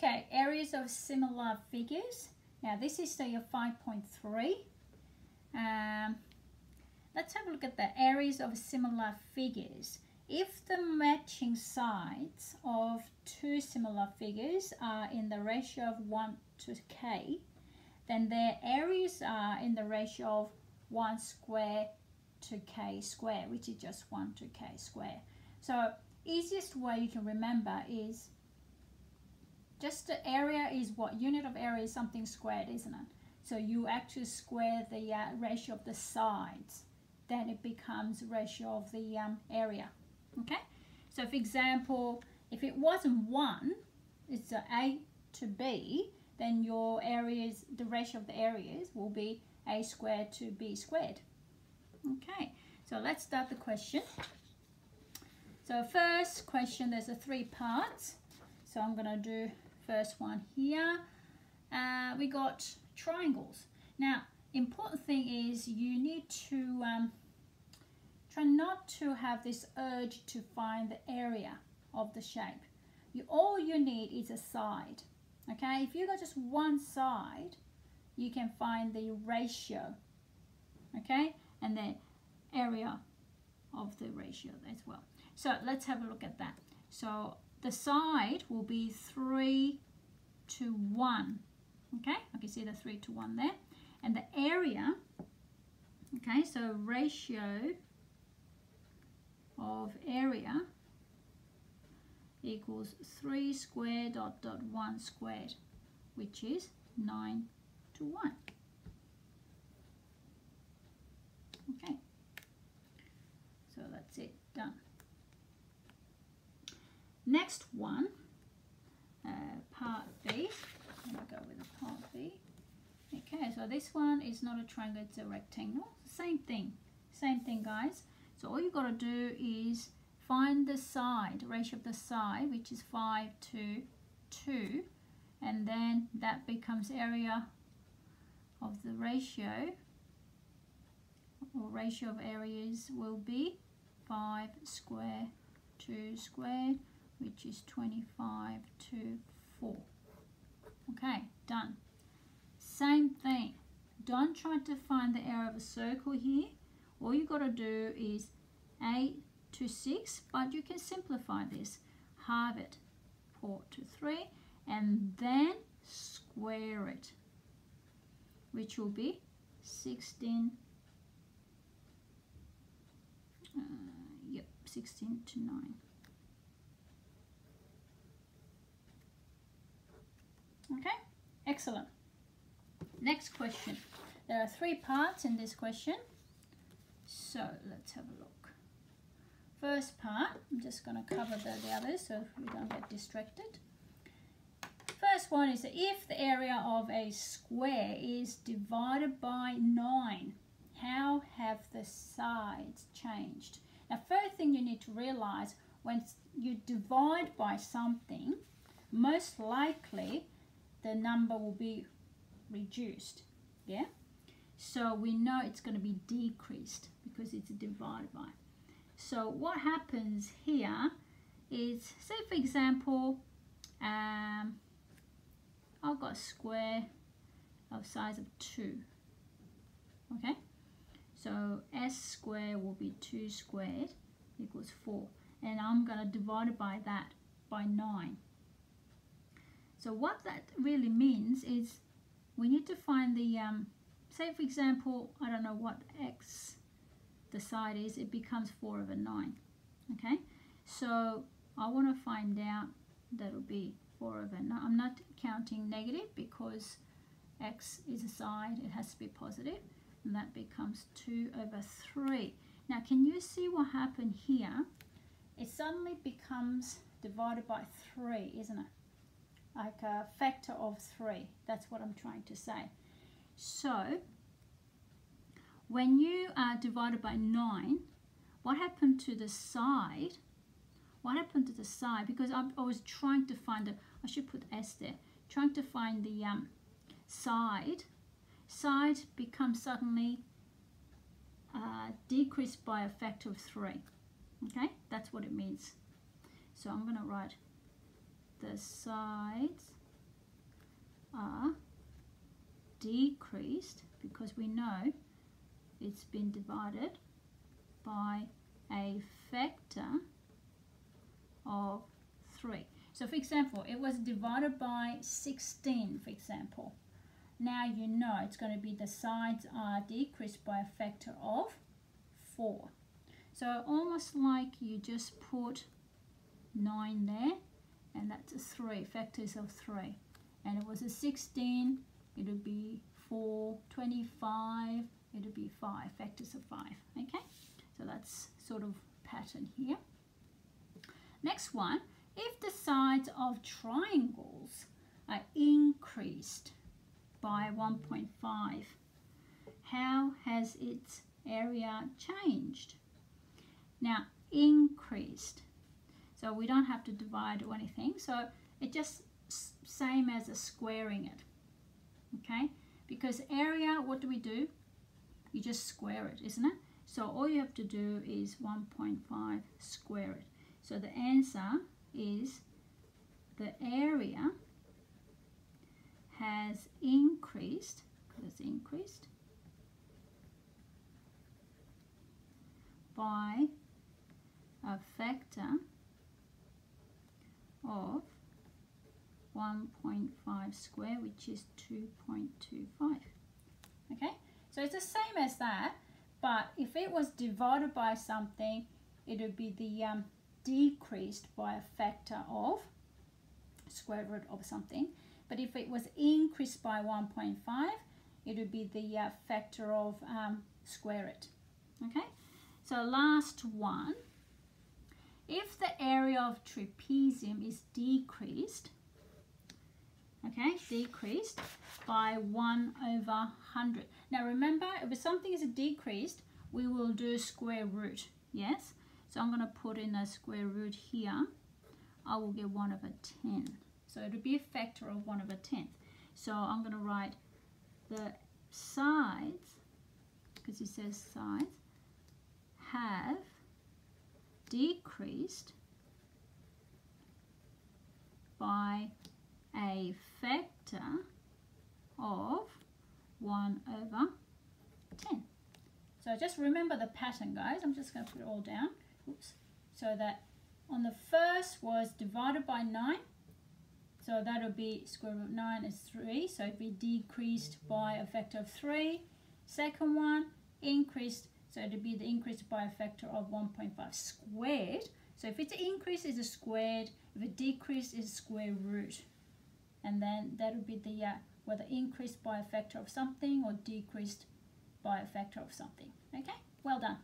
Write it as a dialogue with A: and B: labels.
A: Okay, areas of similar figures. Now this is the 5.3. Let's have a look at the areas of similar figures. If the matching sides of two similar figures are in the ratio of 1 to k, then their areas are in the ratio of 1 square to k square, which is just 1 to k square. So easiest way you can remember is just the area is what? Unit of area is something squared, isn't it? So you actually square the ratio of the sides. Then it becomes ratio of the area. Okay? So for example, if it wasn't 1, it's A to B, then your areas, the ratio of the areas will be A squared to B squared. Okay, so let's start the question. So first question, there's 3 parts. So I'm going to do first one here. We got triangles. Now, important thing is you need to try not to have this urge to find the area of the shape. All you need is a side. Okay, if you got just one side, you can find the ratio. Okay, and the area of the ratio as well. So let's have a look at that. So the side will be 3 to 1. Okay, I can see the 3 to 1 there. And the area, okay, so ratio of area equals 3 squared dot 1 squared, which is 9 to 1. Okay, so that's it, done. Next one, part B. I'm going to go with the part B. Okay, so this one is not a triangle, it's a rectangle. Same thing, guys. So all you got to do is find the side, ratio of the side, which is 5 to 2, and then that becomes area of the ratio, or ratio of areas will be 5 square 2 squared, which is 25 to 4. Okay, done. Same thing. Don't try to find the area of a circle here. All you got to do is 8 to 6, but you can simplify this. Halve it, 4 to 3, and then square it, which will be 16. 16 to 9. Okay, excellent. Next question. There are 3 parts in this question. So let's have a look. First part, I'm just going to cover the others so we don't get distracted. First one is that if the area of a square is divided by 9, how have the sides changed? Now, first thing you need to realize, when you divide by something, most likely the number will be reduced. Yeah? So we know it's going to be decreased because it's divided by. So what happens here is, say for example, I've got a square of size of 2. Okay? So s squared will be 2 squared equals 4. And I'm going to divide it by that, by 9. So what that really means is we need to find the, say for example, I don't know what x the side is, it becomes 4 over 9. Okay? So I want to find out that will be 4 over 9. I'm not counting negative because x is a side, it has to be positive. And that becomes 2 over 3. Now, can you see what happened here? It suddenly becomes divided by 3, isn't it? Like a factor of 3. That's what I'm trying to say. So, when you are divided by 9, what happened to the side? What happened to the side? Because I was trying to find the, I should put s there, trying to find the side. Side becomes suddenly decreased by a factor of 3. Okay, that's what it means. So I'm going to write the sides are decreased, because we know it's been divided by a factor of 3. So for example, it was divided by 16, for example. Now you know it's going to be the sides are decreased by a factor of 4. So almost like you just put 9 there, and that's a 3, factors of 3. And it was a 16, it would be 4, 25, it would be 5, factors of 5. Okay, so that's sort of pattern here. Next one, if the sides of triangles are increased by 1.5, how has its area changed? Now, increased, so we don't have to divide or anything, so it just same as a squaring it, okay? Because area, what do? You just square it, isn't it? So all you have to do is 1.5 square it. So the answer is the area has increased, because it's increased, by a factor of 1.5 square, which is 2.25. Okay, so it's the same as that, but if it was divided by something, it would be the decreased by a factor of square root of something. But if it was increased by 1.5, it would be the factor of square it. Okay, so last one. If the area of trapezium is decreased, okay, decreased by 1/100. Now remember, if something is decreased, we will do square root, yes? So I'm going to put in a square root here. I will get 1/10. So it will be a factor of 1/10. So I'm going to write the sides, because it says sides, have decreased by a factor of 1/10. So just remember the pattern, guys. I'm just going to put it all down. Oops. So that on the first was divided by 9. So that would be square root 9 is 3. So it would be decreased by a factor of 3. Second one, increased. So it would be the increase by a factor of 1.5 squared. So if it's an increase, it's a squared. If it decreased, it's square root. And then that would be the whether increased by a factor of something or decreased by a factor of something. Okay, well done.